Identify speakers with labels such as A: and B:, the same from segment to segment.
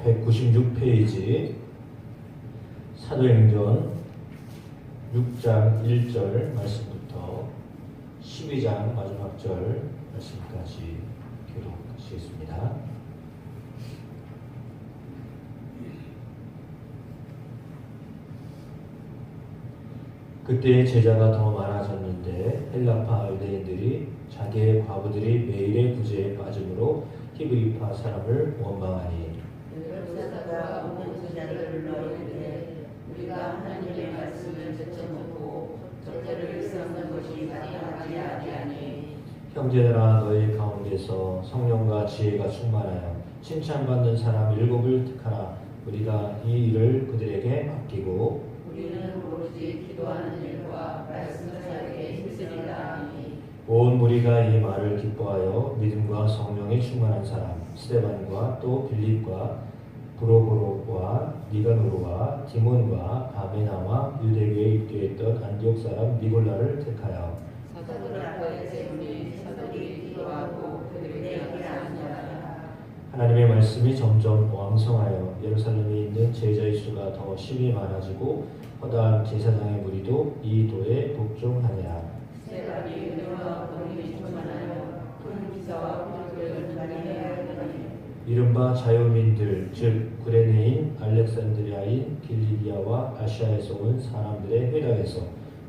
A: 196페이지 사도행전 6장 1절 말씀부터 12장 마지막 절 말씀까지 교독하시겠습니다. 그때 제자가 더 많아졌는데 헬라파 유대인들이 자기의 과부들이 매일의 구제에 빠짐으로 히브리파 사람을 원망하니
B: 여자가 오는 제자를 불러이르되 우리가 하나님의 말씀을 제쳐놓고 적절을 쌓는 것이 마땅하지 아니하니
A: 형제들아 너희 가운데서 성령과 지혜가 충만하여 칭찬받는 사람 7을 택하라. 우리가 이 일을 그들에게 맡기고
B: 우리는 오로지 기도하는 일과 말씀 사역에 힘쓰리라 하니
A: 온 무리가 이 말을 기뻐하여 믿음과 성령이 충만한 사람 스데반과 또 빌립과 브로고로와 니가노르와 디몬과 바메나와 유대교에 입교했던 안디옥 사람 니골라를 택하여
B: 사도들 앞에 세우니 사도들이 기도하고 그들에게 감사하니라.
A: 하나님의 말씀이 점점 왕성하여 예루살렘에 있는 제자의 수가 더 심히 많아지고 허다한 제사장의 무리도 이 도에 복종하니라.
B: 스데반이 은혜와 권능이 충만하여 큰 기사와 표적을 많이 하였더니
A: 이른바 자유민들 즉 구레네인 알렉산드리아인 길리기아와 아시아에서 온 사람들의 회당에서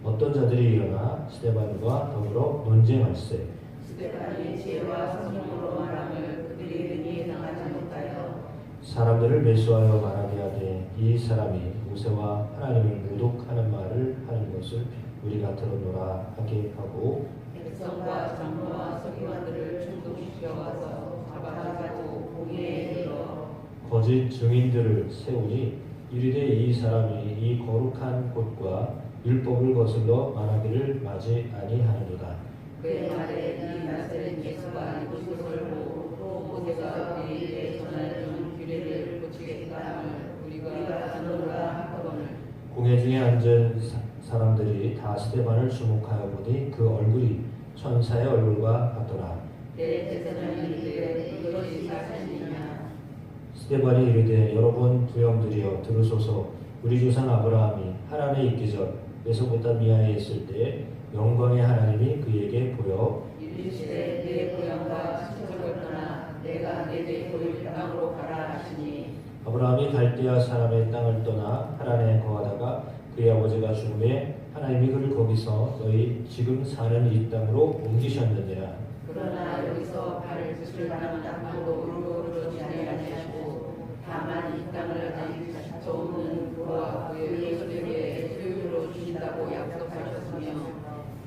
A: 어떤 자들이 일어나 스데반과 더불어 논쟁할세.
B: 스데반이 지혜와 성령으로 말함을 그들이 능히 당하지 못하여
A: 사람들을 매수하여 말하게 하되 이 사람이 모세와 하나님을 모독하는 말을 하는 것을 우리가 들었노라 하게 하고
B: 백성과 장로와 서기관들을 충동시켜 와서 잡아가지고 공회에 이르러
A: 거짓 증인들을 세우니 이르되 이 사람이 이 거룩한 곳과 율법을 거슬러 말하기를 마지 아니하느니라.
B: 그의 말에 이 나사렛 예수가 이곳을 보고 또 모세가 우리에게 전하는 규례를 고치겠다 함을 우리가 듣노라 하거늘
A: 공회 중에 앉은 사람들이 다 스데반을 주목하여 보니 그 얼굴이 천사의 얼굴과 같더라.
B: 내 제사장이 이르되 이것이 사실이냐.
A: 스데반이 이르되 여러분 부형들이여 들으소서. 우리 조상 아브라함이 하란에 있기 전 메소포타미아에 있을 때 영광의 하나님이 그에게 보여
B: 이르시되 내 고향과 친척을 떠나 내가 내게 보일 땅으로 가라 하시니
A: 아브라함이 갈대아 사람의 땅을 떠나 하란에 거하다가 그의 아버지가 죽음에 하나님이 그를 거기서 너희 지금 사는 이 땅으로 옮기셨느니라.
B: 그러나 여기서 발을 붙일 만한 땅도 우르르 지지 아니하시고 다만 이 땅을 아직 저우는 그와 그의 소들에게 소유로 주신다고 약속하셨으며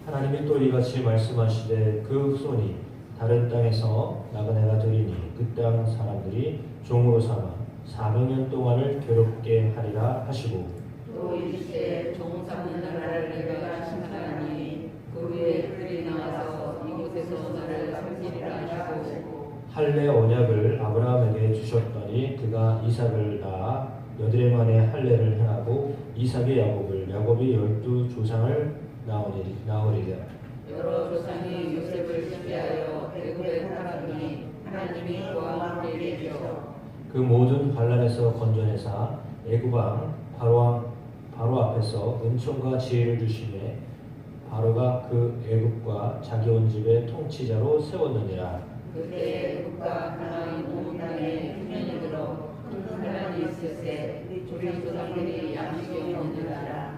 A: 하나님이 또 이같이 말씀하시되 그 후손이 다른 땅에서 나그네가 되리니 그 땅 사람들이 종으로 삼아 400년 동안을 괴롭게 하리라 하시고
B: 또 이르시되 종 삼는 나라를 내가 심판하니 그 후에 그들이 나와서 이곳에서 나를 섬기리라 하시고
A: 할례 언약을 아브라함에게 주셨더니 그가 이삭을 낳아 여드레 만에 할례를 행하고 이삭의 야곱을 야곱이 12조상을 낳으리라.
B: 여러 조상이 요셉을 지배하여 애굽에 살았더니 하나님이 그와 함께 계시어
A: 그 모든 환란에서 건져내사 애굽 왕 바로 앞에서 은총과 지혜를 주시매 바로가 그 애굽과 자기 온 집의 통치자로 세웠느니라.
B: 그때 애굽과 가나안 온 땅에 흉년이 들어 큰 환란이 있을세 우리 조상들이 양식이 없느니라.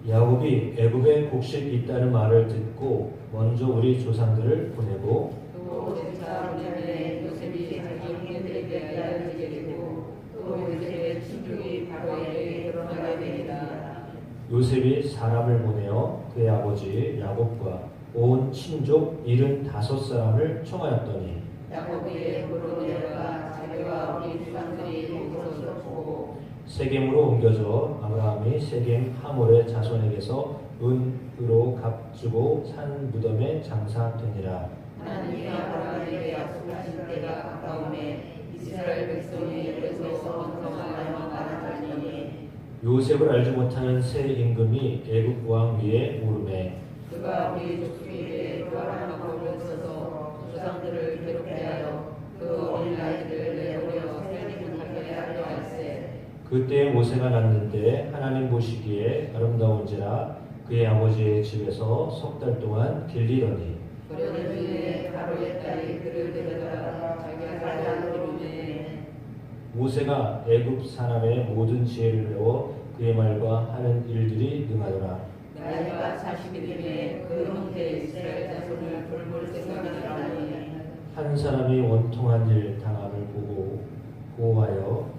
A: 야곱이 애굽에 곡식 있다는 말을 듣고 먼저 우리 조상들을 보내고
B: 또 제차 보내매 요셉이 자기 형제들에게 알려지게 되고 또 요셉의 친족이 바로에게 결혼하게 되니라.
A: 요셉이 사람을 보내어 그의 아버지 야곱과 온 친족 75사람을 청하였더니
B: 야곱이 애굽으로 내려가 자기와 우리 조상들이 거기서 죽고
A: 세겜으로 옮겨져 아브라함이 세겜 하몰의 자손에게서 은으로 값주고 산 무덤에 장사되니라.
B: 하나님이 아브라함에게 약속하신 때가 가까우매 이스라엘 백성이 애굽에서 건성하여 나아가니
A: 요셉을 알지 못하는 새 임금이 애굽 왕 위에 오르매
B: 그가 우리 족속에게 교활한 법을 써서 조상들을 괴롭게 하여 그 어린아이들을 내버려 살림을 하게 하려
A: 그때 모세가 낳는데 하나님 보시기에 아름다운지라 그의 아버지의 집에서 석 달 동안 길리더니
B: 그러던 중에 바로의 딸이 그를 데려다가 자기가 살던 이름에
A: 모세가 애굽 사람의 모든 지혜를 배워 그의 말과 하는 일들이 능하더라.
B: 나이가 40일임에 그 형제 이스라엘 자손을 돌볼 생각이 나니
A: 한 사람이 원통한 일 당함을 보호하여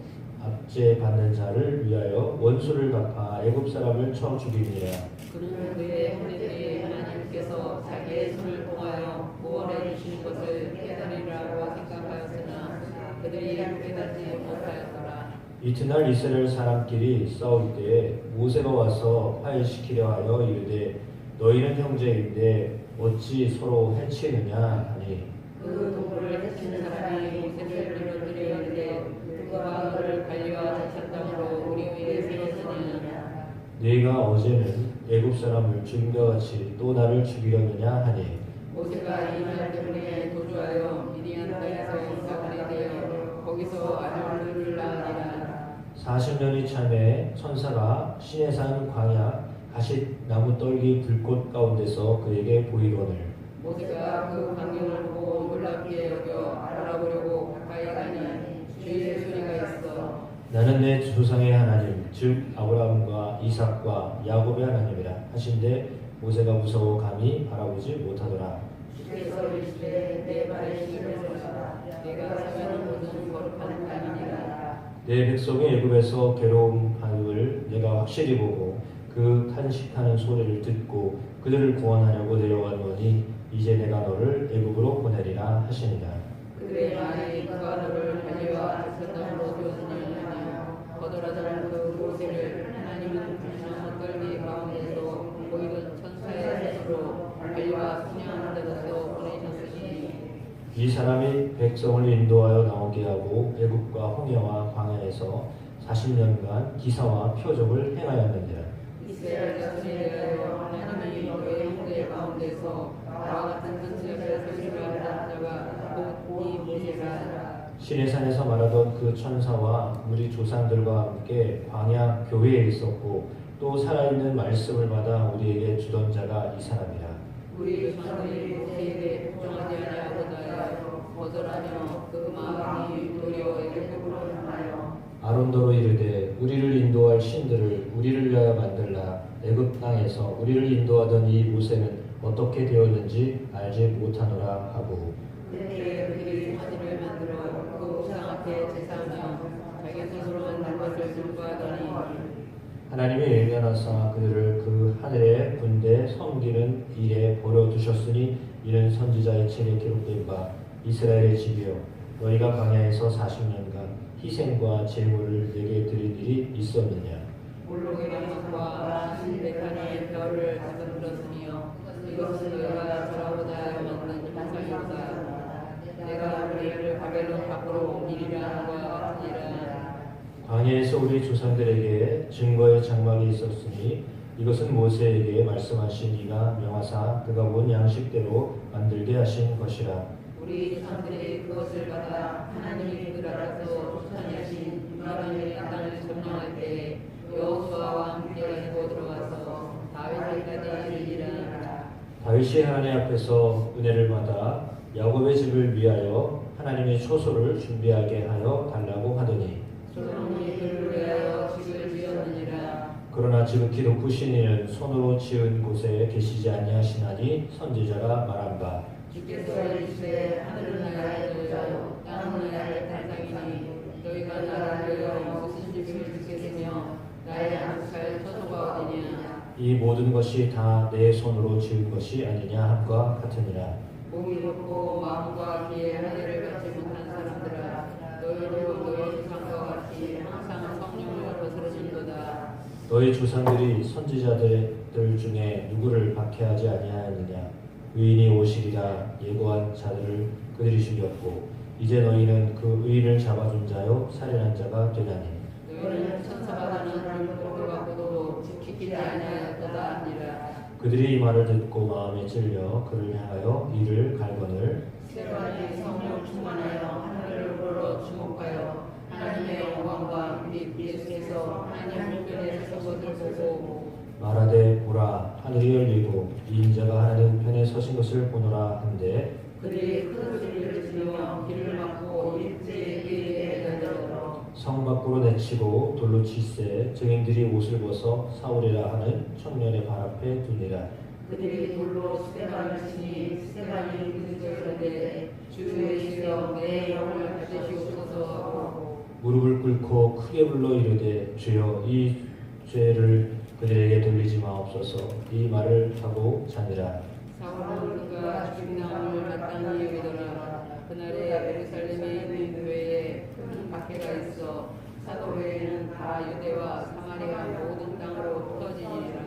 A: 압제 받는 자를 위하여 원수를 갚아 애굽 사람을 쳐 죽이니라.
B: 그는 그의 형제들이 하나님께서 자기의 손을 통하여 구원해 주신 것을 깨달으리라고 생각하였으나 그들이 깨닫지 못하였더라.
A: 이튿날 이스라엘 사람끼리 싸울 때에 모세가 와서 화해시키려 하여 이르되 너희는 형제인데 어찌 서로 해치느냐 하니
B: 그 도구를 해치는 사람이 모세를 불러들이었는데 그가 너를 관리와 자찬당으로 우리 위에 세웠으냐.
A: 네가 어제는 애굽 사람을 죽인과 같이 또 나를 죽이려느냐 하니
B: 모세가 이 말 때문에 도주하여 미디안 땅에서 인사하게 되어 거기서 아들을 낳으니라.
A: 40년이 참에 천사가 시내산 광야 가시 나무 떨기 불꽃 가운데서 그에게 보이거늘
B: 모세가 그 광경을 보고 놀랍게 여겨 알아보려고 가까이 가니 주의 소리가 있어
A: 나는 내 조상의 하나님 즉 아브라함과 이삭과 야곱의 하나님이라 하신데 모세가 무서워 감히 바라보지 못하더라.
B: 주께서 이르시되 내 발에 힘을 써라. 내가 사면은 모든 거룩한 땅이니라.
A: 내 백성이 애굽에서 괴로움 받음을 내가 확실히 보고 그 탄식하는 소리를 듣고 그들을 구원하려고 내려왔노니 이제 내가 너를 애굽으로 보내리라 하시니라.
B: 그들의 말이 그가 너를 관리와 자찬당으로 세웠느냐며 거절하던 그 모세를 하나님은 불신한 떨기 가운데서 보이던 천사의 뜻으로 관리와 순양하는 데서 보내셨으니
A: 이 사람이 백성을 인도하여 나오게 하고 애굽과 홍해와 광야에서 40년간 기사와 표적을 행하였느니라.
B: 이스라엘 자손에 대하여 하나님이 너의 형제 가운데서 나와 같은 선지자를 소식하는 자가 곧 이 모세라.
A: 시내산에서 말하던 그 천사와 우리 조상들과 함께 광야 교회에 있었고 또 살아있는 말씀을 받아 우리에게 주던 자가 이 사람이라.
B: 우리 조상들이 모세에게 복종하지 아니하고자 거절하며 그 마음이 도리어 애굽으로 향하여
A: 아론더로 이르되 우리를 인도할 신들을 우리를 위하여 만들라. 애굽 땅에서 우리를 인도하던 이 모세는 어떻게 되었는지 알지 못하노라 하고
B: 그때 그들이 사진을 만들어 그 우상 앞에 제사하며 자기 손으로 만든 것을 sul부하더니
A: 하나님이 외면하사 그들을 그 하늘의 군대 섬기는 일에 버려두셨으니 이는 선지자의 책에 기록된 바 이스라엘의 집이여 너희가 광야에서 40년간 희생과 제물을 내게 드린 일이 있었느냐.
B: 몰록의 방석과 베타니의 별을 만들었으며 이것은 너희가 돌아보자 만든 형상이로다. 내가 우리를 바벨론 밖으로 옮기리라 하는 것 같으니라.
A: 광야에서 우리 조상들에게 증거의 장막이 있었으니 이것은 모세에게 말씀하신 이가 명하사 그가 본 양식대로 만들게 하신 것이라.
B: 우리 조상들이 그것을 받아 하나님이 그들 알아서 쫓아내신 이방인의 땅을 점령할 때 여호수아와 함께 가지고 들어가서 다윗에까지 이르니라.
A: 다윗이 하나님 앞에서 은혜를 받아 야곱의 집을 위하여 하나님의 초소를 준비하게 하여 달라고 하더니
B: 솔로몬이 그를 위하여 집을 지었느니라.
A: 그러나 지극히 높으신 이는 손으로 지은 곳에 계시지 아니하시나니 선지자가 말한 바
B: 주께서 이르시되 하늘은 나의 거처요 땅은 나의 땅이니 너희가 나를 위하여 무슨 집을 짓겠으며 나의 안식할 처소가 어디냐.
A: 이 모든 것이 다 내 손으로 지은 것이 아니냐 함과 같으니라.
B: 몸이 높고 마음과 귀에 하늘을 갖지 못한 사람들아 너희도 너희 조상과 같이 항상 성령을 거스르신도다.
A: 너희 조상들이 선지자들 중에 누구를 박해하지 아니하였느냐. 의인이 오시리라 예고한 자들을 그들이 죽였고 이제 너희는 그 의인을 잡아준 자요 살인한 자가 되나니
B: 너희는 천사마다는 율법을 갖고도 지키지 아니하였도다 하니라.
A: 그들이 이 말을 듣고 마음에 찔려 그를 향하여 이를 갈거늘
B: 스데반이 성령 충만하여 하늘을 보러 주목하여 하나님의 영광과 및 예수께서 하나님 우편에 서신 것을 보고
A: 말하되 보라 하늘이 열리고 인자가 하나님 우편에 서신 것을 보노라 한데
B: 그들이 큰 소리를 지르며 길을 막고 일제에게 달려들어
A: 성 밖으로 내치고 돌로 치세 증인들이 옷을 벗어 사울이라 하는 청년의 발 앞에 두니라.
B: 그들이 돌로 스테반을 치니 스테반이 부르짖으되 주의 주여 내 영을 받으시옵소서 하고
A: 무릎을 꿇고 크게 불러 이르되 주여 이 죄를 그들에게 돌리지 마옵소서. 이 말을 하고 자니라.
B: 사울은 그가 죽임당함을 마땅히 여기더라. 그날에 예루살렘에 있는 교회에 큰 박해가 있어 사도 외에는 다 유대와 사마리아 모든 땅으로 퍼지니라.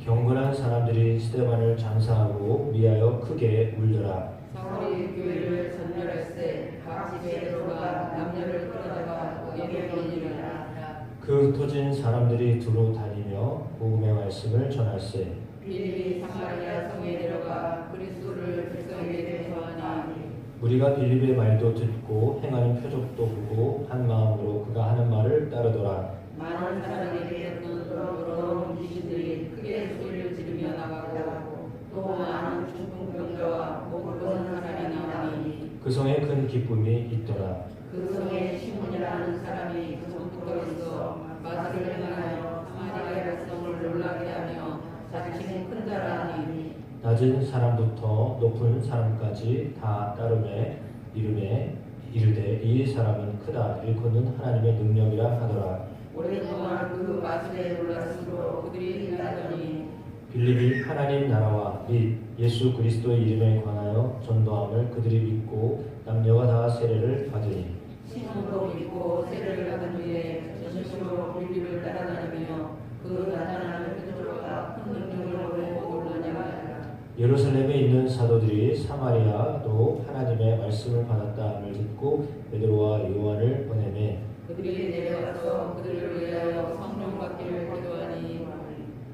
A: 경건한 사람들이 스데반을 장사하고 미하여 크게 울더라.
B: 사울이 교회를 전멸할세 각 지체로가 남녀를 끌어다가 예배드리니라.
A: 그 흩어진 사람들이 두루 다니며 복음의 말씀을 전할세.
B: 빌립이 사마리아 성에 내려가 그리스도를 백성에게 전하니
A: 우리가 빌립의 말도 듣고 행하는 표적도 보고 한 마음으로 그가 하는 말을 따르더라.
B: 많은 사람이 들었던 더러운 귀신들이 크게 소리를 지르며 나가고 또 많은 중풍병자와 목을 벗은 사람이 나오니
A: 그 성에 큰 기쁨이 있더라.
B: 그 성에 시몬이라는 사람이 전부터 있어 마술을 행하여 사마리아 백성을 놀라게 하며 자칭 큰 자라니
A: 낮은 사람부터 높은 사람까지 다 따르매 이르되 이 사람은 크다 일컫는 하나님의 능력이라 하더라.
B: 오랫동안 그 마술에 놀랐으므로 그들이 일하더니
A: 빌립이 하나님 나라와 및 예수 그리스도의 이름에 관하여 전도함을 그들이 믿고 남녀가 다 세례를 받으니
B: 시몬도 믿고 세례를 받은 후에 전심으로 빌립을 따라다니며 그 나타나는 표적과 큰 능력을 보고 놀라니라.
A: 예루살렘에 있는 사도들이 사마리아도 하나님의 말씀을 받았다함을 듣고 베드로와 요한을 보내매
B: 그들이 내려가서 그들을 위하여 성령 받기를 기도하니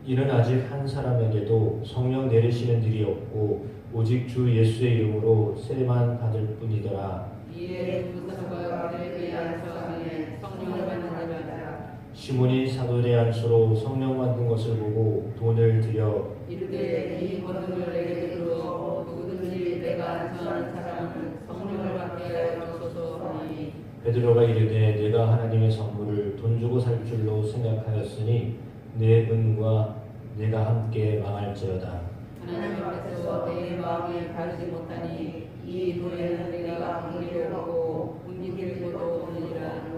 A: 이는 아직 한 사람에게도 성령 내리시는 일이 없고 오직 주 예수의 이름으로 세례만 받을 뿐이더라.
B: 이에 두 사도가 그들에게 안수하며 성령을 받는지라.
A: 시몬이 사도의 안수로 성령 받는 것을 보고 돈을 들여
B: 이르되 이 권능을 내게 주어 누구든지 내가 안수하는 사람은 성령을 받게 하여 주소서 하니
A: 베드로가 이르되 내가 하나님의 선물을 돈 주고 살 줄로 생각하였으니 내 은과 내가 함께 망할지어다.
B: 하나님 앞에서 내 마음에 가르지 못하니 이 돈에는 내가 굶기려고 굶길 것도 없느니라.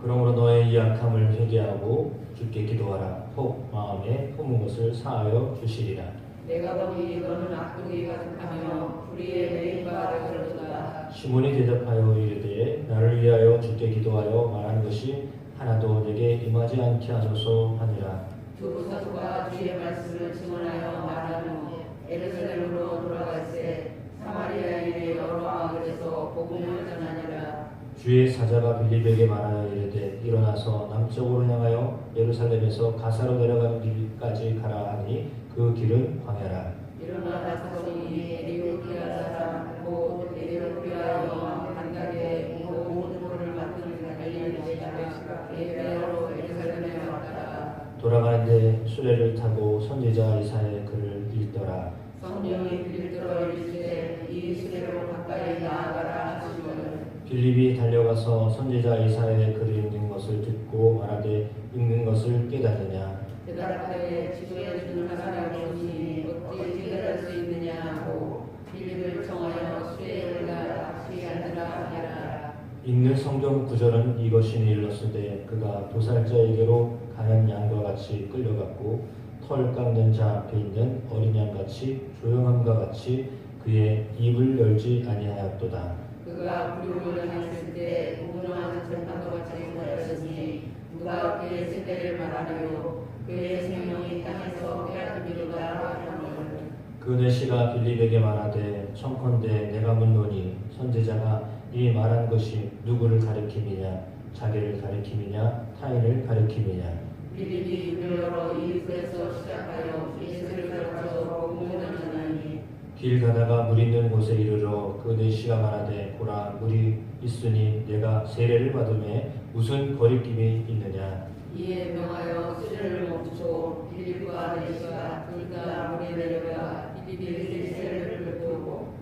A: 그러므로 너의 이 약함을 회개하고 주께 기도하라. 혹 마음에 품은 것을 사하여 주시리라.
B: 내가 보니 너는 악독이 가득하며 불의에 매인 바 되었도다.
A: 시몬이 대답하여 이르되 나를 위하여 주께 기도하여 말하는 것이 하나도 내게 임하지 않게 하소서 하니라.
B: 두 사도가 주의 말씀을 증언하여 말한 후 예루살렘으로 돌아갈새 사마리아인의 여러 마을에서 복음을 전하니라.
A: 주의 사자가 빌립에게 말하여 이르되 일어나서 남쪽으로 향하여 예루살렘에서 가사로 내려가는 길까지 가라 하니 그 길은 광야라.
B: 일어나 가서니 에티오피아 사람 곧 에티오피아 여왕 간다게 모든 것을 맡은 갈릴리 제자가 예배하러 예루살렘에 왔더라.
A: 돌아가는데 수레를 타고 선지자 이사야의 글을 읽더라.
B: 성령이 빌들어 이르시되 이 수레로 가까이 나아가라 하시거늘
A: 빌립이 달려가서 선지자 이사야의 글을 읽는 것을 듣고 말하되 읽는 것을 깨닫느냐.
B: 대답하되 지도해 주는 사람이 없으니 어찌 깨달을 수 있느냐 하고 빌립을 청하여 수레에 올라 다시 앉으라 하니라.
A: 읽는 성경 구절은 이것이니 일렀으되 그가 도살자에게로 가는 양과 같이 끌려갔고 털 깎는 자 앞에 있는 어린 양같이 조용함과 같이 그의 입을 열지 아니하였도다.
B: 그가 불육을 당했을 때 무능한 재판도 같이 모였으니 누가 그의 세대를 말하리요 그의 생명이 땅에서 빼앗기리로다 하거늘
A: 그 내시가 빌립에게 말하되 청컨대 내가 묻노니 선지자가 이 말한 것이 누구를 가리킴이냐 자기를 가리킴이냐 타인을 가리킴이냐.
B: 빌립이 문을 열어 이 글에서 시작하여 예수를 가르쳐 복음을 전하니
A: 길 가다가 물 있는 곳에 이르러 그 내시가 말하되 보라 물이 있으니 내가 세례를 받음에 무슨 거리낌이 있느냐?
B: 이에 명하여 수레를 멈추고 빌립과 네시가 둘 다 물에 내려가 빌립이 수레를 부르고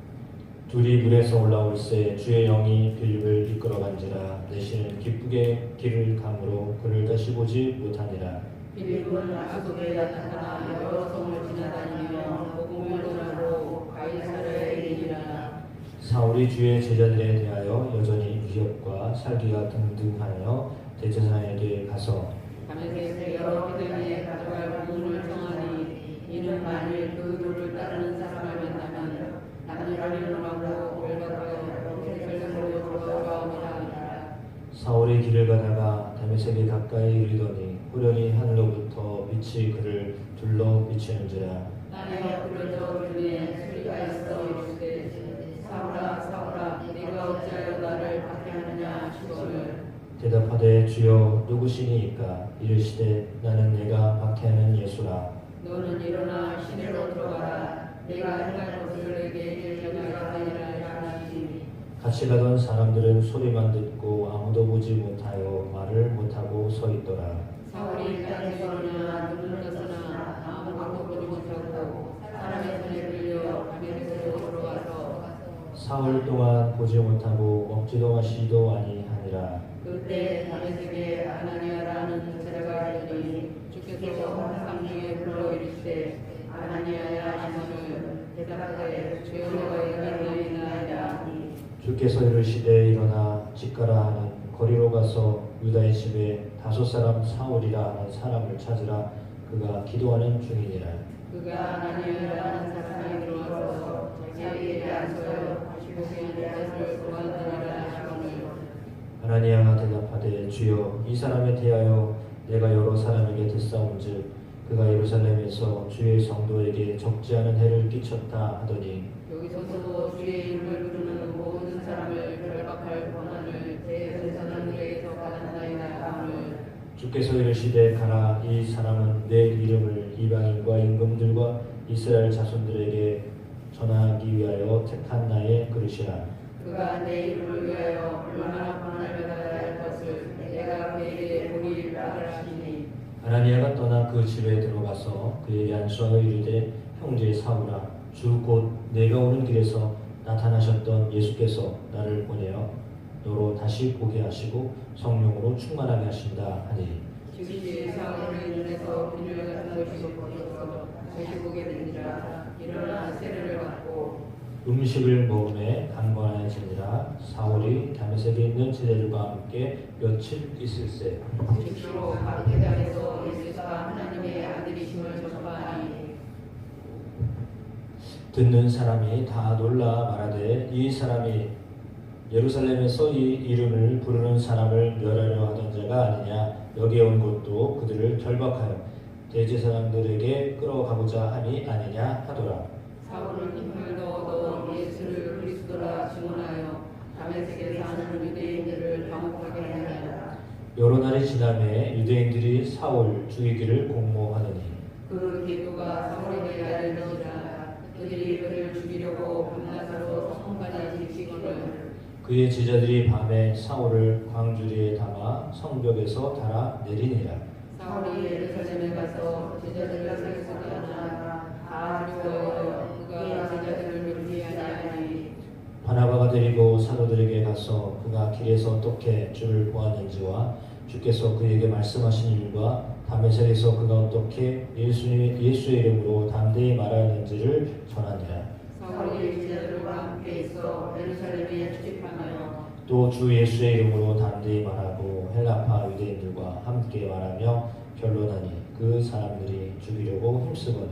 A: 둘이 물에서 올라올새 주의 영이 빌립을 이끌어간지라. 내시는 기쁘게 길을 감으로 그를 다시 보지 못하니라.
B: 빌립은 아소도에 나타나 여러 성을 지나다니며 복음을 전하고 가이사랴에 이르니라.
A: 사울이 주의 제자들에 대하여 여전히 위협과 살기가 등등하여 대제사장에게 가서
B: 다메섹에 여러 회당에 가져갈 복음을 청하니 이는 만일 그 도를 따르는 사람을 만나면 남녀를 하고 결박하여 결승으로 돌아오리라 하니라.
A: 사울이 길을 가다가 다메섹에 가까이 이르더니 호련히 하늘로부터 빛이 그를 둘러 비치는지라.
B: 땅에 그려져 눈에 소리가 있어 이르되 사울아 사울아 네가 어찌하여 나를 박해하느냐 하시거늘
A: 대답하되 주여 누구시니이까? 이르시되 나는 내가 박해하는 예수라.
B: 너는 일어나 시내로 들어가라. 내가 행할 것을 내게 얘기하라 하시니
A: 같이 가던 사람들은 소리만 듣고 아무도 보지 못하여 말을 못하고 서 있더라.
B: 사울이 땅에 걸으나 눈을 떠서나 아무것도 보지 못하고 사람의 손에 끌려 다메섹으로 들어가서
A: 사흘 동안 보지 못하고 먹지도 마시지도 아니하니라.
B: 그때 다메섹에 아나니아라는 제자가 있더니 주께서 환상 중에 불러 이르시되 아나니아야 하시거늘 대답하되 주여 내가 여기 있나이다 하니
A: 주께서 이르시되 일어나 집가라 하는 거리로 가서 유다의 집에 5 사울이라 하는 사람을 찾으라. 그가 기도하는 중이니라.
B: 그가 아나니아라는 사람이 들어와서 자기에게 앉아서 지목의 대답을 구하느니라 하시거늘
A: 아나니아가 대답하되 주여 이 사람에 대하여 내가 여러 사람에게 듣사온즉 그가 예루살렘에서 주의 성도에게 적지 않은 해를 끼쳤다 하더니
B: 여기서도 주의 이름을 부르는 모든 사람을 결박할 권한을 대제사장들에게서 받았나이다 하늘
A: 주께서 이르시되 가라. 이 사람은 내 이름을 이방인과 임금들과 이스라엘 자손들에게 전하기 위하여 택한 나의 그릇이라.
B: 그가 내 이름을 위하여 얼마나 권한을 받아야 할 것을 내가 그에게 보이리라 하시니
A: 아나니아가 떠나 그 집에 들어가서 그에게 안수하여 이르되 형제 사울아 주 곧 내가 오는 길에서 나타나셨던 예수께서 나를 보내어 너로 다시 보게 하시고 성령으로 충만하게 하신다 하니
B: 즉시 사울의 눈에서 비늘 같은 것이 덮어져서 다시 보게 되니라. 일어나 세례를 받고
A: 음식을 먹음에 강건하여지니라. 사울이 다메섹에 있는 제자들과 함께 며칠 있을새
B: 즉시로 각 회당에서 예수가 하나님의 아들이심을 전파하니
A: 듣는 사람이 다 놀라 말하되 이 사람이 예루살렘에서 이 이름을 부르는 사람을 멸하려 하던 자가 아니냐. 여기에 온 것도 그들을 결박하여 대제사장들에게 끌어가고자 함이 아니냐 하더라.
B: 사울은 힘을 얻어 예수를 그리스도라 증언하여 다메섹에 사는 유대인들을 당혹하게 하니라.
A: 여러 날이 지나매 유대인들이 사울 죽이기를 공모하더니
B: 그 계교가 사울에게 알려지니라. 그들이 그를 죽이려고 밤낮으로 성까지 지키거늘
A: 그의 제자들이 밤에 사울을 광주리에 담아 성벽에서 달아 내리니라.
B: 사울이 예루살렘에 가서 제자들을 살펴보지 않아 다 두려워하여 그가 제자들을 미리하지 아니하니
A: 바나바가 데리고 사도들에게 가서 그가 길에서 어떻게 주를 보았는지와 주께서 그에게 말씀하신 일과 다메섹에서 그가 어떻게 예수의 이름으로 담대히 말하였는지를 전하니라.
B: 사울이 제자들과 함께 있어 예루살렘에 출입하며
A: 또 주 예수의 이름으로 담대히 말하고 헬라파 유대인들과 함께 말하며 변론하니 그 사람들이 죽이려고 힘쓰거늘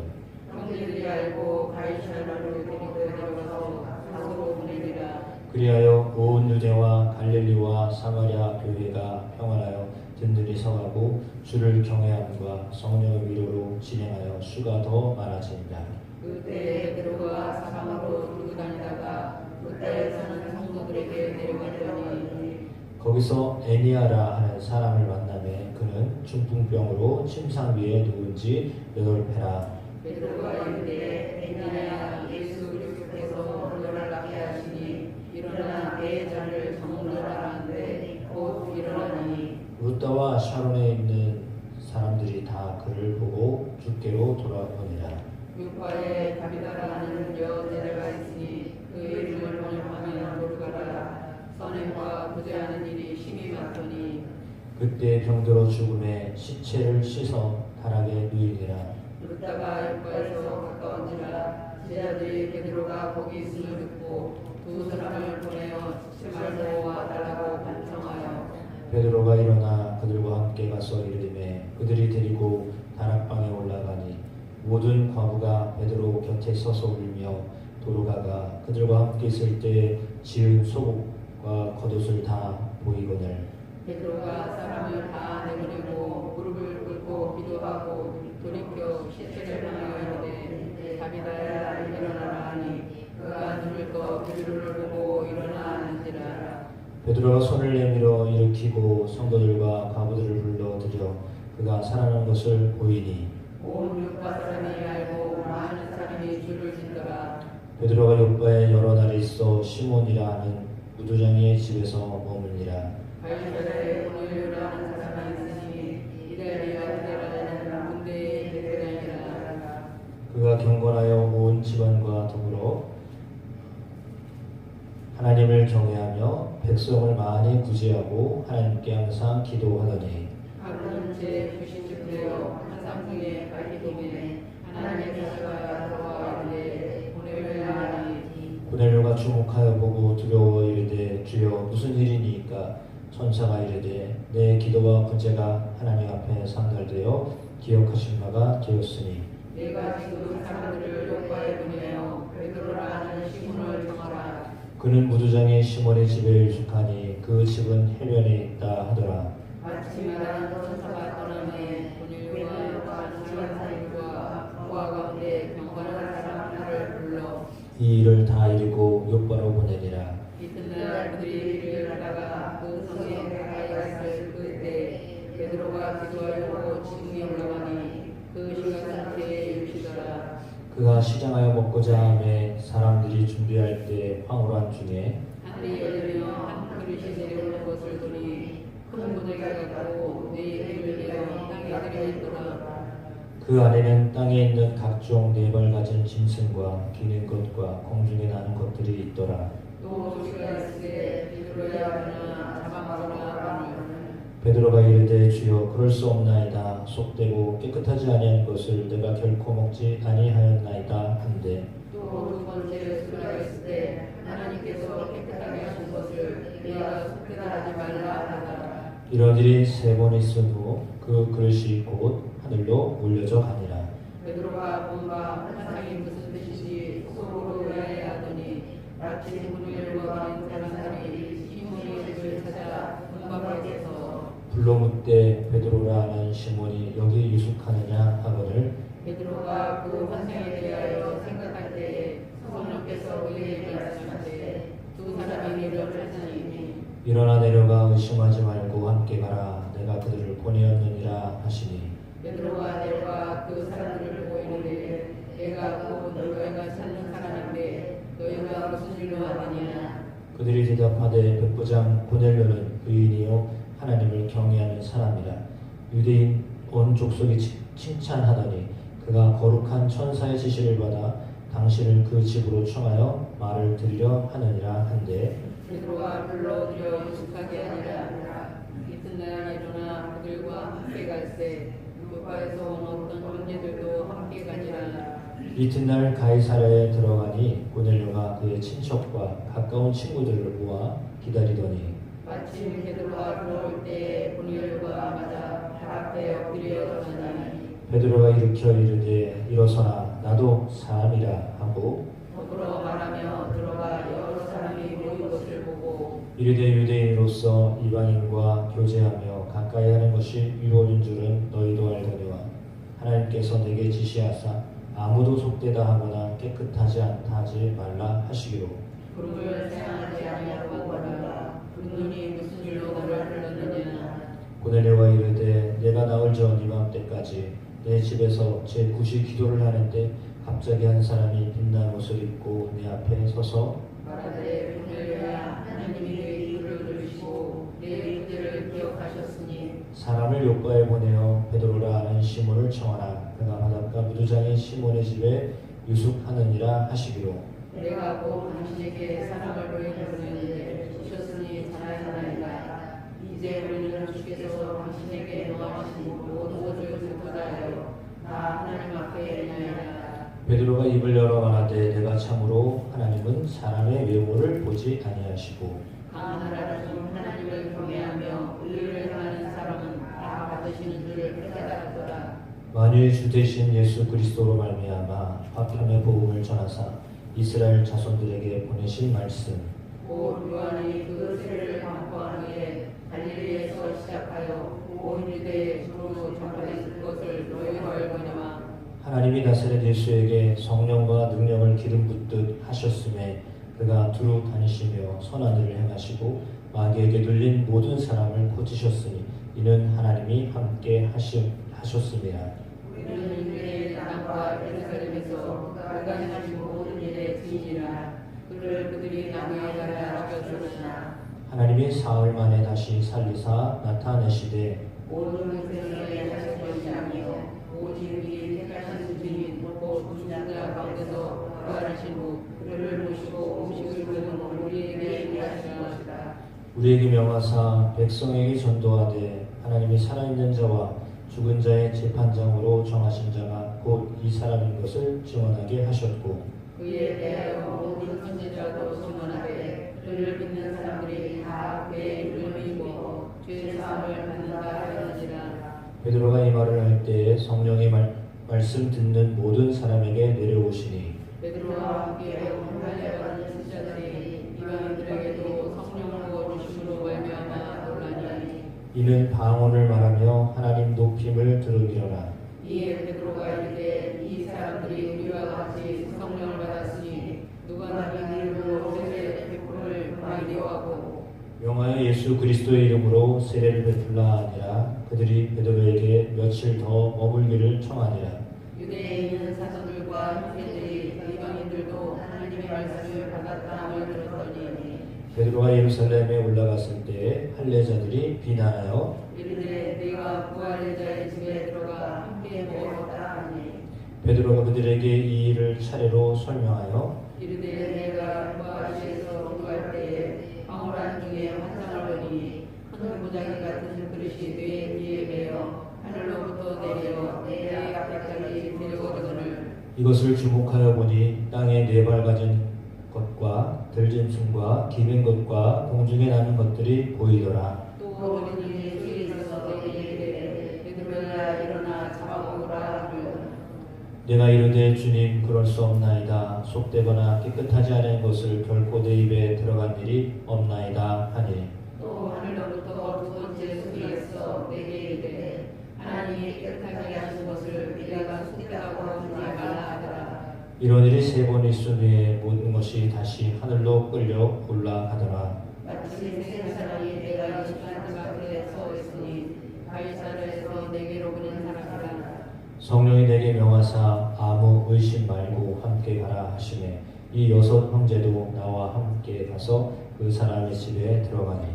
B: 형제들이 알고 가이사랴로 데리고 들어가서 사도로 보내니라.
A: 그리하여 온 유대와 갈릴리와 사마리아 교회가 평안하여 든든히 서가고 주를 경외함과 성령의 위로로 진행하여 수가 더 많아지니라.
B: 그때 베드로가 사방으로 들고 다니다가 그때 사는 성도들에게 데려갔더니
A: 거기서 애니아라 하는 사람을 만나매 그는 중풍병으로 침상 위에 누운지 8회라.
B: 베드로가 이르되 애니야 예수 그리스도께서 너를 낫게 하시니 일어나 내 잔을 정죄하라 하는데 곧 일어나니
A: 루다와 샤론에 있는 사람들이 다 그를 보고 주께로 돌아오니라.
B: 유파에 다비다라는 여제자가 있으니 그 이름을 번역하면 도르가라. 선행과 구제하는 일이 심히 많더니
A: 그때 병들어 죽음에 시체를 씻어 다락에 누이니라.
B: 루다가 유파에서 가까운지라 제자들이 베드로가 거기 있음을 듣고 두 사람을 보내어 치마를 모아 달라고 반청하여
A: 베드로가 일어나 그들과 함께 가서 이르되 그들이 데리고 다락방에 올라가니 모든 과부가 베드로 곁에 서서 울며 도로가가 그들과 함께 있을 때 지은 속옷과 겉옷을 다 보이거늘
B: 베드로가 사람을 다 내보내고 무릎을 꿇고 기도하고 돌이켜 시체를 향하여 이르되 다비다야 일어나라 하니 그가 눈을 떠 베드로를 보고 일어나는지라.
A: 베드로가 손을 내밀어 일으키고 성도들과 과부들을 불러들여 그가 살아난 것을 보이니
B: 온 유파 사람이 알고 많은 사람이 줄을 짓더라.
A: 베드로가 요바에 여러 날이 있어 시몬이라 하는 무두장이의 집에서 머물니라.
B: 갈릴리에 고넬료라는 사람이 있으니 이달리아 대라는 군대의 대대장이라.
A: 그가 경건하여 온 집안과 더불어 하나님을 경외하며 백성을 많이 구제하고 하나님께 항상 기도하더니
B: 하루는 제 부신즉 되어 한상중에 발기동에 하나님의 사자가 들어와 이르되 고넬료야 하니
A: 고넬료가 주목하여 보고 두려워 이르되 주여 무슨 일이니까 천사가 이르되 내 기도와 구제가 하나님 앞에 상달되어 기억하신 바가 되었으니
B: 내가 지금 사람들을 요파에 보내어 베드로라 하는 시몬을 정하라.
A: 그는 무두장의 시몬의 집에 유숙하니 그 집은 해변에 있다 하더라.
B: 마침마다 천사가 떠나매 고넬료가 요파 주한 사람과 보아 가운데 경건한 사람 하나를 불러
A: 이 일을 다 이루고 요바로 보내니라.
B: 이튿날 그들이 길을 가다가 그 성에 가까이 갔을 그때 베드로가 기도하려고 지붕에 올라가니 그 시각 상태에 일시더라.
A: 그가 시장하여 먹고자 하매 사람들이 준비할 때 황홀한 중에
B: 하늘이 열리며 한 그릇이 내려오는 것을 보니 큰 무더기가 같고 네 입을 내어 땅에 들여있더라.
A: 그 안에는 땅에 있는 각종 네 발 가진 짐승과 기는 것과 공중에 나는 것들이 있더라.
B: 또 소리가 있으되 베드로야 하나 잡아먹으라 하거늘.
A: 베드로가 이르되 주여 그럴 수 없나이다. 속되고 깨끗하지 아니한 것을 내가 결코 먹지 아니하였나이다 한데
B: 또 두 번째 소리가 있으되 하나님께서 깨끗하게 하신 것을 내가 속되다 하지 말라 하더라.
A: 이런 일이 세 번 있은 후 그 그릇이 곧 하늘로 올려져 가니라.
B: 베드로가 본바 환상이 무슨 뜻인지 속으로 의아해하더니 마치 문을 열고 다른 사람이 시몬의 집을 찾아 문 밖에서
A: 불러 묻되 베드로라 하는 시몬이 여기 유숙하느냐 하거늘
B: 베드로가 그 환상에 대하여 생각할 때에 성령께서 그에게 말씀하시되 두 사람이 내려오니
A: 일어나 내려가 의심하지 말고 함께 가라. 내가 그들을 보내었느니라 하시니
B: 베드로가 내려가 그 사람들을 보고 이르되 내가 곧 너희가 찾는 사람인데 너희가 무슨 일로 왔느냐.
A: 그들이 대답하되 백부장 고넬료는 의인이요 하나님을 경외하는 사람이라. 유대인 온 족속이 칭찬하더니 그가 거룩한 천사의 지시를 받아 당신을 그 집으로 청하여 말을 들으려 하느니라 한데
B: 베드로가 불러들여 유숙하게 하니라. 이튿날 일어나 그들과 함께 갈새 요파에서 온 어떤 형제들도 함께 가니라.
A: 이튿날 가이사랴에 들어가니 고넬료가 그의 친척과 가까운 친구들을 모아 기다리더니
B: 마침 베드로가 들어올 때 고넬료가 맞아 발 앞에 엎드려 전하니
A: 베드로가 일으켜 이르되 일어서라 나도 사람이라 하고
B: 더불어 말하며 들어가 여러 사람이 모인 것을 보고
A: 이르되 유대인으로서 이방인과 교제하며 가까이 하는 것이 유월인 줄은 너희도 알거니와 하나님께서 내게 지시하사 아무도 속되다 하거나 깨끗하지 않다 하지 말라 하시기로
B: 구름을 생각하지 아니하고 말하라. 눈이 무슨 일로 너를 불렀느냐.
A: 고넬료가 이르되 내가 나올 전 이맘때까지 내 집에서 제 9시 기도를 하는데 갑자기 한 사람이 빛난 옷을 입고 내 앞에 서서
B: 말하되 고넬료야 하나님이 내 기도를 들으시고 내
A: 사람을 요바에 보내어 베드로라 하는 시몬을 청하라. 그가 바닷가 무두장인 시몬의 집에 유숙하느니라 하시기로.
B: 내가 곧 당신에게 사람을 보내주는데 주셨으니 잘하나이다. 이제 우리는 주께서 당신에게 명하신 모든 것을 듣고자 하여 다 하나님 앞에 있나이다.
A: 베드로가 입을 열어 말하되 내가 참으로 하나님은 사람의 외모를 보지 아니하시고
B: 하나님 하나님을 경외하며 의를 행하는 사람은 다 받으시는 줄을 깨달았더라.
A: 만유의 주 되신 예수 그리스도로 말미암아 화평의 복음을 전하사 이스라엘 자손들에게 보내신 말씀
B: 곧 요한이 그 세례를 선포한 후에 갈릴리에서 시작하여 온 유대에 주로 전파된 것을 너희가 알거니와
A: 하나님이 나사렛 예수에게 성령과 능력을 기름 붓듯 하셨음에 그가 두루 다니시며 선한 일을 행하시고 마귀에게 눌린 모든 사람을 고치셨으니 이는 하나님이 함께 하셨음이라.
B: 우리는 유대의 땅과 예루살렘에서 그가 행하신 모든 일의 증인이라. 그를 그들이 나무에 달아 죽였으나
A: 하나님이 사흘 만에 다시 살리사 나타내시되
B: 모든 생명에 하신 것이 아니요 오직 이 택하신 주님 곧 주자 가운데서 부활하신 후 그를 모시고 음식을 먹은 우리에게 일하신 것이다.
A: 우리에게 명하사 백성에게 전도하되 하나님이 살아있는 자와 죽은 자의 재판장으로 정하신 자가 곧 이 사람인 것을 증언하게 하셨고
B: 그에 대하여 모든 선지자도 증언하되 그를 믿는 사람들이 다 그의 이름을 믿고 죄 사함을 받는다 하였느니라.
A: 베드로가 이 말을 할 때에 성령이 말씀 듣는 모든 사람에게 내려오시니
B: 베드로와 함께 혼란에 받는 선지자들이 이방인들에게도 성령을 부어주심으로 말미암아 놀라니
A: 이는 방언을 말하며 하나님 높임을 들으리라.
B: 이에 베드로가 이르되 이 사람들이 우리와 같이 성령을 받았으니 누가 남의 이름으로 세례 베풀을 말리오하고
A: 명하여 예수 그리스도의 이름으로 세례를 베풀라 하니라. 그들이 베드로에게 며칠 더 머물기를 청하니라.
B: 유대에 있는 사도들과 형제들이 이방인들도 하나님의 말씀을 받았다 함을 들었더니
A: 베드로가 예루살렘에 올라갔을 때에 할례자들이 비난하여
B: 이르되 네가 부활의 자의 집에 들어가 함께 먹었다 하니
A: 베드로가 그들에게 이 일을 차례로 설명하여
B: 이르되 내가 부활시에서 기도할 때에 황홀한 중에 환상을 보니 큰 무작위 같은 그릇이 뇌 위에 매여 하늘로부터 내려 내 앞에까지 내려오거든을
A: 이것을 주목하여 보니 땅에 네 발 가진 것과 들짐승과 기는 것과 공중에 나는 것들이 보이더라.
B: 또 우리는 예수에 있어서 내게 이르되 베드로야 일어나 잡아먹으라 하며
A: 내가 이르되 주님 그럴 수 없나이다. 속되거나 깨끗하지 않은 것을 결코 내 입에 들어간 일이 없나이다 하니
B: 또 하늘로부터 두 번째 소리에서 내게 이르되 하나님이 깨끗하게 하신 것을 네가 속되다고 하지 말라 하더라.
A: 이런 일이 세 번 있은 후에 모든 것이 다시 하늘로 끌려 올라가더라.
B: 마치 세 사람이 내가 시간 앞에 서 있으니 가이사랴에서 내게로 보낸 사람이라.
A: 성령이 내게 명하사 아무 의심 말고 함께 가라 하시매 이 여섯 형제도 나와 함께 가서 그 사람의 집에 들어가니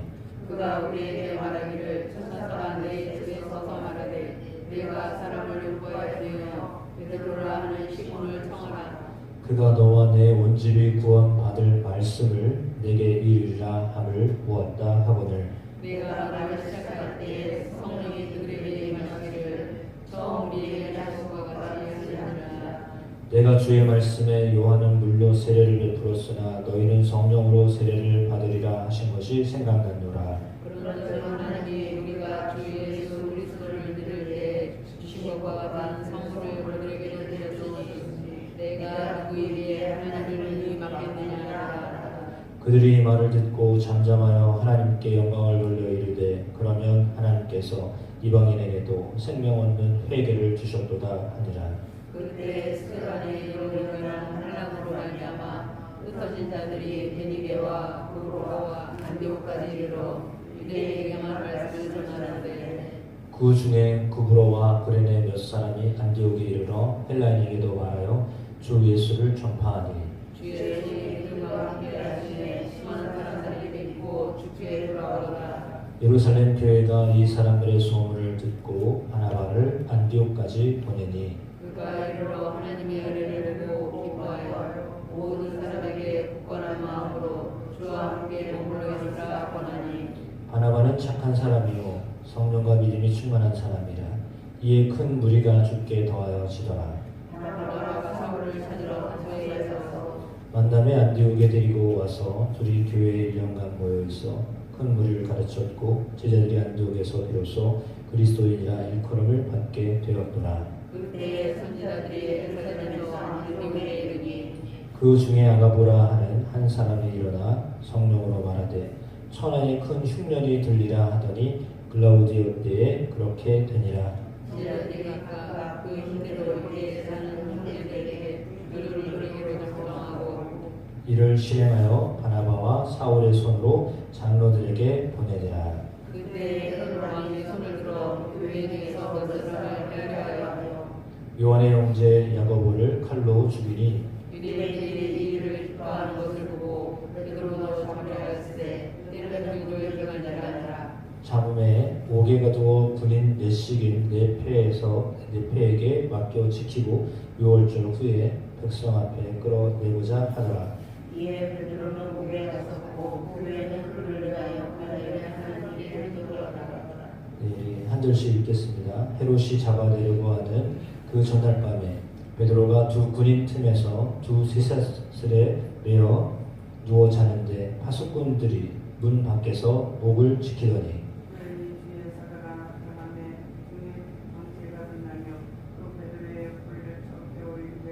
B: 그가 우리에게 말하기를 천사가 내 집에 서서 말하되 내가 사람을 요구하여 베드로라 하는 시몬을 청하라.
A: 그가 너와 내 온 집이 구원받을 말씀을 내게 이르리라 함을 보았다 하거늘
B: 내가 말을 시작할 때에 성령이 그들에게 임하시기를 처음 우리에게 하신 것 같이 하시리라.
A: 내가 주의 말씀에 요한은 물로 세례를 베풀었으나 너희는 성령으로 세례를 받으리라 하신 것이 생각났노라.
B: 그런즉 하나님이 우리가 주 예수 그리스도를 믿을 때 주신 것과 같은 성부를 그들에게 드렸으니 내가 누구에게 하나님을 능히 맡겠느냐.
A: 그들이 이 말을 듣고 잠잠하여 하나님께 영광을 돌려 이르되 그러면 하나님께서 이방인에게도 생명 얻는 회개를 주셨도다 하니라.
B: 그때 스테반의 이름으로는 환란으로 말미암아 흩어진 자들이 베니게와 구브로와 안디옥까지 이르러 유대에게만 말씀을 전하는데
A: 그 중에 구브로와 그레네 몇 사람이 안디옥에 이르러 헬라인에게도 말하여 주 예수를 전파하니
B: 주의 이름과 함께 하시네 수많은 사람들이 믿고 주께 돌아오더라.
A: 예루살렘 교회가 이 사람들의 소문을 듣고 바나바를 안디옥까지 보내니
B: 그가 이르러 하나님의 은혜를 보고 기뻐하여 모든 사람에게 굳건한 마음으로 주와 함께 머물러 있으라 권하니
A: 바나바는 착한 사람이요 성령과 믿음이 충만한 사람이라. 이에 큰 무리가 죽게 더하여지더라.
B: 바나바가 사울을 찾으러 다소에 가서
A: 만남에 안디옥에 데리고 와서 둘이 교회에 1년간 모여 있어 큰 무리를 가르쳤고 제자들이 안디옥에서 비로소 그리스도인이라 일컬음을 받게 되었더라.
B: 그때에 선지자들이 예루살렘에서 안디옥에 이르니
A: 그 중에 아가보라 하는 한 사람이 일어나 성령으로 말하되 천하에 큰 흉년이 들리라 하더니 글라우디오 때에 그렇게 되니라.
B: 선지자들이 각각 그 힘대로 이에 사는 형제들에게 그를 부르기로 작정하고
A: 이를 실행하여 바나바와 사울의 손으로 장로들에게 보내니라.
B: 그때 헤롯 왕이 손을 들어 교회 중에서 건설을 하려 하여
A: 요한의 형제 야고보를 칼로 죽이니
B: 유대인들이 이 일을 기뻐하는 것을 보고 베드로도 잡으려 하였으되 때는 그리스도의 기간이라 하니라.
A: 잡음에 옥에 두어 군인 내식인 내패에게 맡겨 지키고 6월절 후에 백성 앞에 끌어내고자 하더라.
B: 이에 베드로는 옥에 가서고 교회는 그를 위하여 하는 일을 들어가더라.
A: 네, 한 절씩 읽겠습니다. 헤롯이 잡아내려고 하는 그 전날 밤에 베드로가 두 군인 틈에서 두 쇠사슬에 매어 누워 자는데 파수꾼들이 문 밖에서 옥을 지키더니
C: 주의 사자가 나타나매 눈에 광채가 빛나며 또 베드로의 뿔을 적게 올리되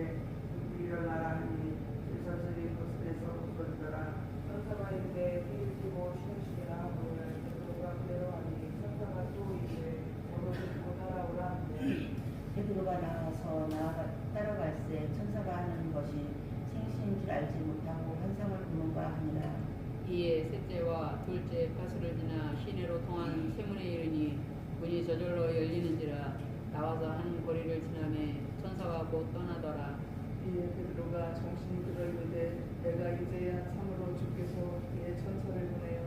C: 일어나라 하니 쇠사슬이 거슬에서 부서지더라. 천사가 이르되 일찍고 쉬시라 하고는 베드로가 그대로 하니 천사가 또 이르되 너를 따라오라 하되
D: 베드로가 나와서 따라갈새 천사가 하는 것이 생신인 줄 알지 못하고 환상을 보는가 하니라.
B: 이에 셋째와 둘째 파수를 지나 시내로 통한 세문에 이르니 문이 저절로 열리는지라. 나와서 한 거리를 지나매 천사가 곧 떠나더라.
C: 이에 베드로가 정신이 들어 이르되 내가 이제야 참으로 주께서 그의 천사를 보내어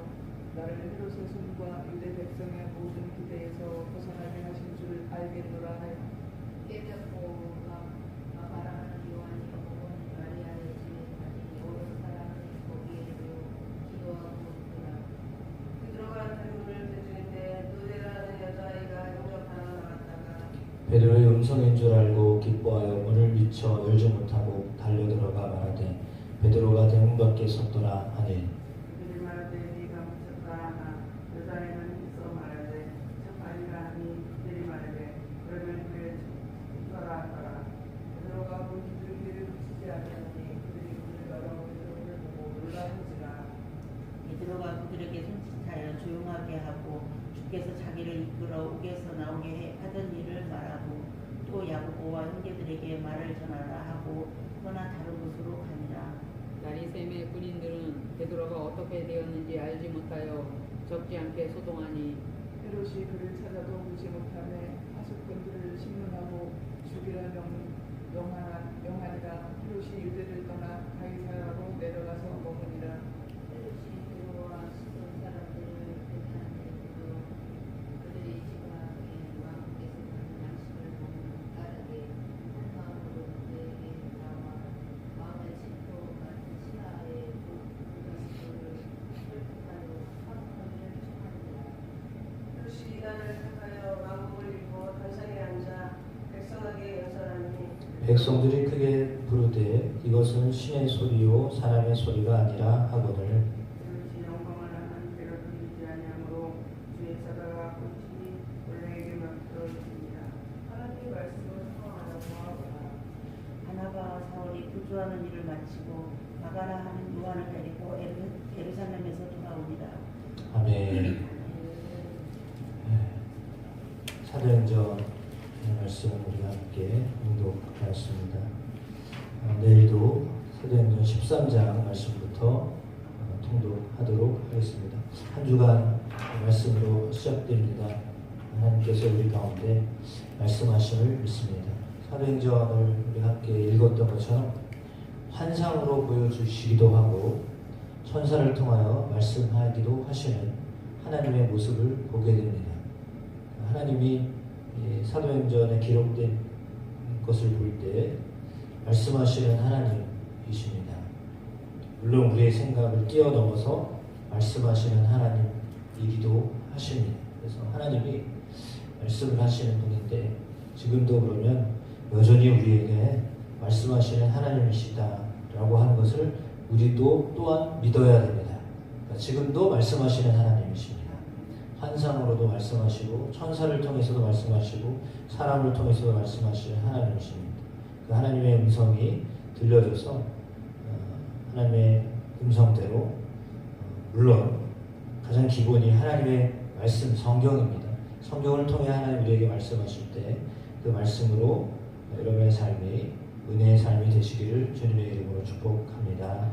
C: 나를 헤롯의 손과 유대 백성의 모든 기대에서 벗어나게 하신 줄 알겠노라 하여
E: 깨닫고 바라는 요한이 복은 마리아의 집에 가니 오른 사람은 거기에 기도하고 있더라.
C: 베드로가 문을 대주는데 누데라는 여자아이가 영접하러 나갔다가
A: 베드로의 음성인 줄 알고 기뻐하여 문을 미쳐 열지 못하고 달려들어가 말하되 베드로가 대문 밖에 섰더라 하니
C: 그들이 말하되 네가 묻혔다 하나 여자아이는 있어 말하되 참 아니라 하니 그들이 말하되 그러면 그의 천사라 하더라. 베드로가 문 기둥기를 붙이지 아니하니 그들이 문을 열어 베드로를 보고 놀라는지라.
D: 베드로가 그들에게 손짓하여 조용하게 하고 주께서 자기를 이끌어 옥에서 나오게 하던 일을 말하고 또 야고보와 형제들에게 말을 전하라 하고 떠나 다른 곳으로 가니라.
B: 날이 샘에 군인들은 베드로가 어떻게 되었는지 알지 못하여 적지 않게 소동하니
C: 헤롯이 그를 찾아도 보지 못하며 파수꾼들을 신문하고 죽이라 명하니라. 헤롯이 유대를 떠나 가이사라로 내려가서 머무니라.
E: 헤롯이 베드로와 시돈 사람들을 대면하는데도 그들이 집 앞에 왕께서 받은 양식을 먹는 까닭에 한 마음으로 그에게 나와 마음의 침도 같은 신하의 그리스도를 설득하여 화목함을 청하니라.
C: 헤롯이 이날을 택하여 왕국을 입고 단상에 앉아 백성에게 연설하니
A: 백성들이 크게 부르되 이것은 신의 소리요 사람의 소리가 아니라 하거늘
C: 헤롯이 영광을 하는 때가 끊이지 아니하므로 주의 사자가 contin히 원래에게 맡겨지니라. 하나님의 말씀을 상황하라고 하거라.
D: 바나바와 사울이 교조하는 일을 마치고 마가라 하는 요한을 데리고 예루살렘에서 돌아오니라.
A: 아멘. 사도행전 말씀 우리가 함께 공독하였습니다. 내일도 사도행전 13장 말씀부터 통독하도록 하겠습니다. 한 주간 말씀으로 시작됩니다. 하나님께서 우리 가운데 말씀하심을 믿습니다. 사도행전을 우리가 함께 읽었던 것처럼 환상으로 보여주시기도 하고 천사를 통하여 말씀하기도 하시는 하나님의 모습을 보게 됩니다. 하나님이 사도행전에 기록된 것을 볼 때 말씀하시는 하나님이십니다. 물론 우리의 생각을 뛰어넘어서 말씀하시는 하나님이기도 하십니다. 그래서 하나님이 말씀을 하시는 분인데 지금도 그러면 여전히 우리에게 말씀하시는 하나님이시다라고 하는 것을 우리도 또한 믿어야 됩니다. 그러니까 지금도 말씀하시는 하나님이십니다. 환상으로도 말씀하시고 천사를 통해서도 말씀하시고 사람을 통해서도 말씀하시는 하나님이십니다. 그 하나님의 음성이 들려줘서 하나님의 음성대로 물론 가장 기본이 하나님의 말씀 성경입니다. 성경을 통해 하나님 우리에게 말씀하실 때 그 말씀으로 여러분의 삶이 은혜의 삶이 되시기를 주님의 이름으로 축복합니다.